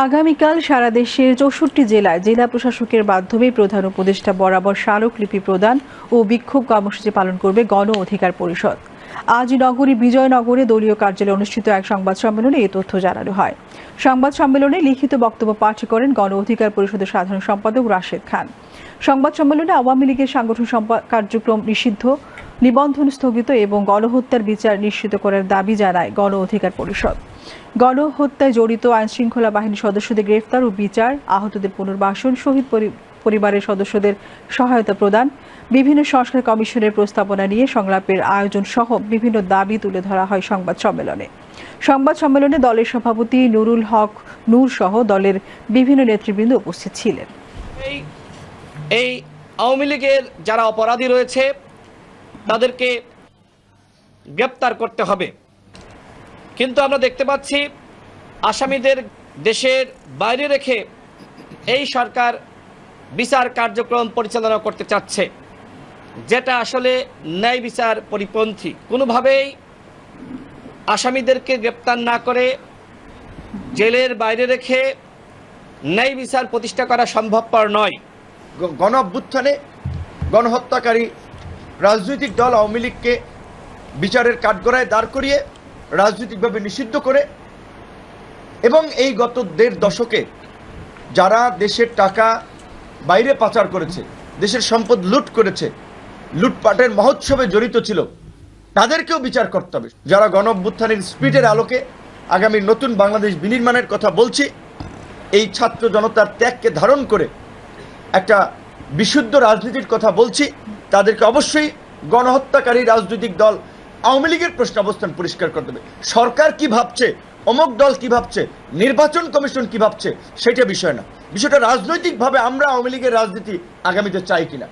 আগামীকাল সারা দেশের ৬৪ জেলায় জেলা প্রশাসকের মাধ্যমে প্রধান উপদেষ্টা বরাবর স্মারকলিপি প্রদান ও বিক্ষোভ কর্মসূচি পালন করবে গণ অধিকার পরিষদ। আজ নগরীর বিজয়নগরে দলীয় কার্যালয়ে অনুষ্ঠিত এক সংবাদ সম্মেলনে এই তথ্য জানানো হয়। সংবাদ সম্মেলনে লিখিত বক্তব্য পাঠ করেন গণ অধিকার পরিষদের সাধারণ সম্পাদক রাশেদ খান। সংবাদ সম্মেলনে আওয়ামী লীগের সাংগঠন কার্যক্রম নিষিদ্ধ, নিবন্ধন স্থগিত এবং গণহত্যার বিচার নিশ্চিত করার দাবি জানায় গণ অধিকার পরিষদ। গণহত্যায় জড়িত আইনশৃঙ্খলা বাহিনীর সদস্যদের গ্রেফতার ও বিচার, আহতদের পুনর্বাসন, শহীদ পরিবারের সদস্যদের সহায়তা প্রদান, বিভিন্ন সংস্কার কমিশনের প্রস্তাবনা নিয়ে সংলাপের আয়োজন সহ বিভিন্ন দাবি তুলে ধরা হয় সংবাদ সম্মেলনে। সংবাদ সম্মেলনে দলের সভাপতি নুরুল হক নূর সহ দলের বিভিন্ন নেতৃবৃন্দ উপস্থিত ছিলেন। এই আওয়ামী লীগের যারা অপরাধী রয়েছে তাদেরকে গ্রেপ্তার করতে হবে, কিন্তু আমরা দেখতে পাচ্ছি আসামিদের দেশের বাইরে রেখে এই সরকার বিচার কার্যক্রম পরিচালনা করতে চাচ্ছে, যেটা আসলে ন্যায় বিচার পরিপন্থী। কোনোভাবেই আসামিদেরকে গ্রেপ্তার না করে জেলের বাইরে রেখে ন্যায় বিচার প্রতিষ্ঠা করা সম্ভবপর নয়। গণ অভ্যুত্থানে গণহত্যাকারী রাজনৈতিক দল আওয়ামী লীগকে বিচারের কাঠগড়ায় দাঁড় করিয়ে রাজনৈতিকভাবে নিষিদ্ধ করে এবং এই গত ১.৫ দশকে যারা দেশের টাকা বাইরে পাচার করেছে, দেশের সম্পদ লুট করেছে, লুটপাটের মহোৎসবে জড়িত ছিল, তাদেরকেও বিচার করতে হবে। যারা গণ অভ্যুত্থানের স্পিডের আলোকে আগামী নতুন বাংলাদেশ বিনির্মাণের কথা বলছি, এই ছাত্র জনতার ত্যাগকে ধারণ করে একটা বিশুদ্ধ রাজনীতির কথা বলছি, তাদেরকে অবশ্যই গণহত্যাকারী রাজনৈতিক দল আওয়ামী লীগের প্রশ্ন অবস্থান পরিষ্কার করতে হবে। সরকার কি ভাবছে, অমুক দল কি ভাবছে, নির্বাচন কমিশন কি ভাবছে, সেটা বিষয় না। বিষয়টা রাজনৈতিকভাবে আমরা আওয়ামী লীগের রাজনীতি আগামীতে চাই কিনা।